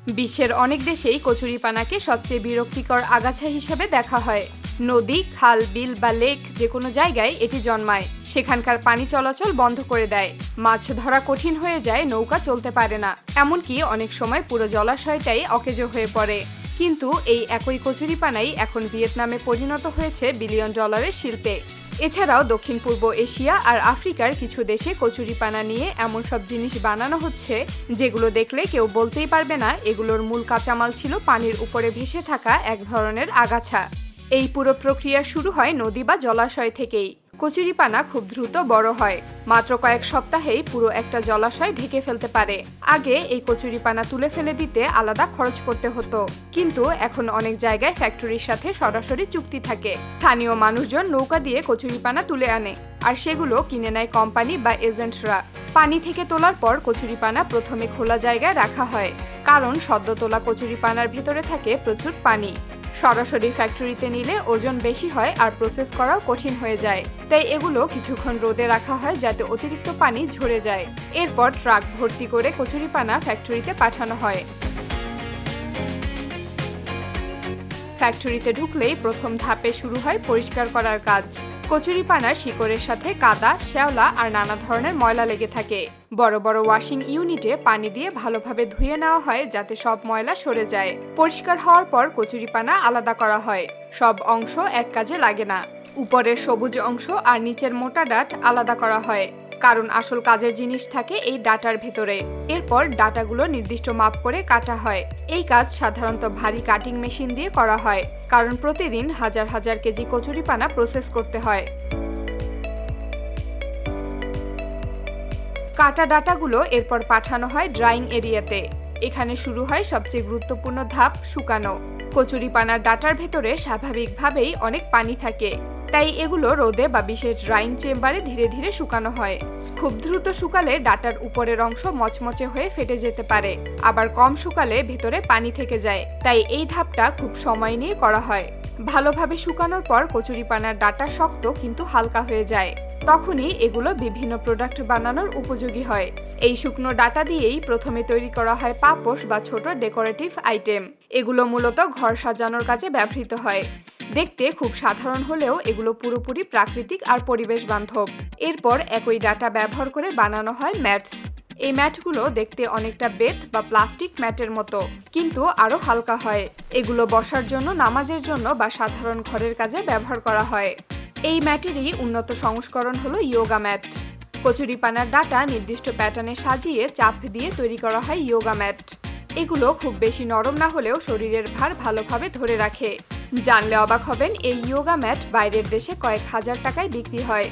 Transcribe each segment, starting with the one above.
বিশ্বের অনেক দেশেই কচুরিপানাকে সবচেয়ে বিরক্তিকর আগাছা হিসেবে দেখা হয়। নদী, খাল, বিল বা লেক যে কোনো জায়গায় এটি জন্মায়। সেখানকার পানি চলাচল বন্ধ করে দেয়, মাছ ধরা কঠিন হয়ে যায়, নৌকা চলতে পারে না, এমনকি অনেক সময় পুরো জলাশয়টাই অকেজো হয়ে পড়ে। কিন্তু এই একই কচুরিপানাই এখন ভিয়েতনামে পরিণত হয়েছে বিলিয়ন ডলারের শিল্পে। এছাড়াও দক্ষিণ পূর্ব এশিয়া আর আফ্রিকার কিছু দেশে কচুরিপানা নিয়ে এমন সব জিনিস বানানো হচ্ছে যেগুলো দেখলে কেউ বলতেই পারবে না এগুলোর মূল কাঁচামাল ছিল পানির উপরে ভেসে থাকা এক ধরনের আগাছা। এই পুরো প্রক্রিয়া শুরু হয় নদী বা জলাশয় থেকেই। কচুরিপানা খুব দ্রুত বড় হয়, মাত্র কয়েক সপ্তাহেই পুরো একটা জলাশয় ঢেকে ফেলতে পারে। আগে এই কচুরিপানা তুলে ফেলে দিতে আলাদা খরচ করতে হতো, কিন্তু এখন অনেক জায়গায় ফ্যাক্টরির সাথে সরাসরি চুক্তি থাকে। স্থানীয় মানুষজন নৌকা দিয়ে কচুরিপানা তুলে আনে, আর সেগুলো কিনে নেয় কোম্পানি বা এজেন্টরা। পানি থেকে তোলার পর কচুরিপানা প্রথমে খোলা জায়গায় রাখা হয়, কারণ সদ্য তোলা কচুরিপানার ভেতরে থাকে প্রচুর পানি। সরাসরি ফ্যাক্টরিতে নিলে ওজন বেশি হয় আর প্রসেস করাও কঠিন হয়ে যায়, তাই এগুলো কিছুক্ষণ রোদে রাখা হয় যাতে অতিরিক্ত পানি ঝরে যায়। এরপর ট্রাক ভর্তি করে কচুরিপানা ফ্যাক্টরিতে পাঠানো হয়। ফ্যাক্টরিতে ঢুকলেই প্রথম ধাপে শুরু হয় পরিষ্কার করার কাজ। কচুরিপানার শিকড়ের সাথে কাদা, শ্যাওলা আর নানা ধরনের ময়লা লেগে থাকে। বড় বড় ওয়াশিং ইউনিটে পানি দিয়ে ভালোভাবে ধুয়ে নেওয়া হয় যাতে সব ময়লা সরে যায়। পরিষ্কার হওয়ার পর কচুরিপানা আলাদা করা হয়, সব অংশ এক কাজে লাগে না। উপরের সবুজ অংশ আর নিচের মোটা ডাঁট আলাদা করা হয়, কারণ আসল কাজের জিনিস থাকে এই ডাটার ভেতরে। এরপর ডাটাগুলো নির্দিষ্ট মাপ করে কাটা হয়। এই কাজ সাধারণত ভারী কাটিং মেশিন দিয়ে করা হয়, কারণ প্রতিদিন হাজার হাজার কেজি কচুরিপানা প্রসেস করতে হয়। কাটা ডাটাগুলো এরপর পাঠানো হয় ড্রাইং এরিয়াতে। এখানে শুরু হয় সবচেয়ে গুরুত্বপূর্ণ ধাপ, শুকানো। কচুরিপানার ডাটার ভেতরে স্বাভাবিকভাবেই অনেক পানি থাকে, তাই এগুলো রোদে বা বিশেষ ড্রাইং চেম্বারে ধীরে ধীরে শুকানো হয়। খুব দ্রুত শুকালে ডাটার উপরের অংশ মচমচে হয়ে ফেটে যেতে পারে, আবার কম শুকালে ভেতরে পানি থেকে যায়, তাই এই ধাপটা খুব সময় নিয়ে করা হয়। ভালোভাবে শুকানোর পর কচুরিপানার ডাটা শক্ত কিন্তু হালকা হয়ে যায়, তখনই এগুলো বিভিন্ন প্রোডাক্ট বানানোর উপযোগী হয়। এই শুকনো ডাটা দিয়েই প্রথমে তৈরি করা হয় পাপোশ বা ছোট ডেকোরেটিভ আইটেম। এগুলো মূলত ঘর সাজানোর কাজে ব্যবহৃত হয়। দেখতে খুব সাধারণ হলেও এগুলো পুরোপুরি প্রাকৃতিক আর পরিবেশ বান্ধব। এরপর একই ডাটা ব্যবহার করে বানানো হয় ম্যাটস। এই ম্যাটগুলো দেখতে অনেকটা বেত বা প্লাস্টিক ম্যাটের মতো, কিন্তু আরো হালকা হয়। এগুলো বসার জন্য, নামাজের জন্য বা সাধারণ ঘরের কাজে ব্যবহার করা হয়। এই ম্যাটেরই উন্নত সংস্করণ হলো ইয়োগা ম্যাট। কচুরিপানার ডাটা নির্দিষ্ট প্যাটার্নে সাজিয়ে চাপ দিয়ে তৈরি করা হয় ইয়োগা ম্যাট। এগুলো খুব বেশি নরম না হলেও শরীরের ভার ভালোভাবে ধরে রাখে। জানলে অবাক হবেন, এই ইয়োগা ম্যাট বাইরের দেশে কয়েক হাজার টাকায় বিক্রি হয়।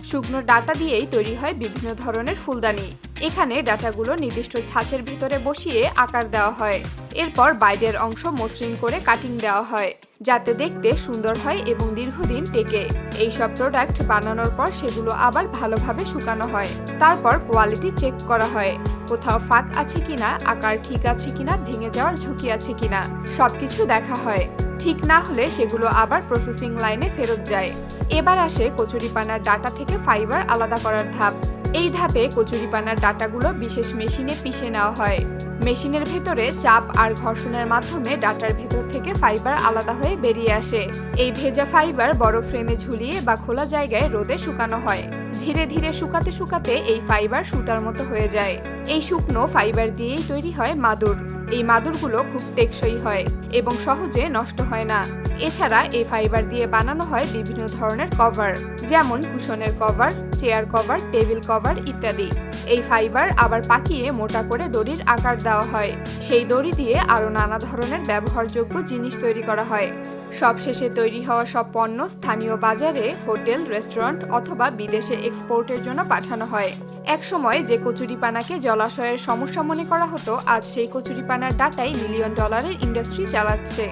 শুকনো ডাটা দিয়েই তৈরি হয় বিভিন্ন ধরনের ফুলদানি। এখানে ডাটাগুলো নির্দিষ্ট ছাঁচের ভিতরে বসিয়ে আকার দেওয়া হয়। এরপর বাইরের অংশ মসৃণ করে কাটিং দেওয়া হয়, যাতে দেখতে সুন্দর হয় এবং দীর্ঘদিন টেকে। এইসব প্রোডাক্ট বানানোর পর সেগুলো আবার ভালোভাবে শুকানো হয়। তারপর কোয়ালিটি চেক করা হয়, কোথাও ফাঁক আছে কিনা, আকার ঠিক আছে কিনা, ভেঙে যাওয়ার ঝুঁকি আছে কিনা, সবকিছু দেখা হয়। ঠিক না হলে সেগুলো আবার প্রসেসিং লাইনে ফেরত যায়। এবার আসে কচুরিপানার ডাটা থেকে ফাইবার আলাদা করার ধাপ। এই ধাপে কচুরিপানার ডাটাগুলো বিশেষ মেশিনে পিষে নেওয়া হয়। মেশিনের ভেতরে চাপ আর ঘর্ষণের মাধ্যমে ডাটার ভেতর থেকে ফাইবার আলাদা হয়ে বেরিয়ে আসে। এই ভেজা ফাইবার বড় ফ্রেমে ঝুলিয়ে বা খোলা জায়গায় রোদে শুকানো হয়। ধীরে ধীরে শুকাতে শুকাতে এই ফাইবার সুতার মতো হয়ে যায়। এই শুকনো ফাইবার দিয়েই তৈরি হয় মাদুর। এই মাদুরগুলো খুব টেকসই হয় এবং সহজে নষ্ট হয় না। এছাড়া এই ফাইবার দিয়ে বানানো হয় বিভিন্ন ধরনের কভার, যেমন কুশনের cover, chair cover, table cover ইত্যাদি। এই ফাইবার আবার পাকিয়ে মোটা করে দড়ির আকার দেওয়া হয়। সেই দড়ি দিয়ে আরো নানা ধরনের ব্যবহারযোগ্য জিনিস তৈরি করা হয়। সবশেষে তৈরি হওয়া সব পণ্য স্থানীয় বাজারে, হোটেল, রেস্টুরেন্ট অথবা বিদেশে এক্সপোর্টের জন্য পাঠানো হয়। একসময় যে কচুরিপানাকে জলাশয়ের সমস্যা মনে করা হতো, আজ সেই কচুরিপানার ডাটাই মিলিয়ন ডলারের ইন্ডাস্ট্রি চালাচ্ছে।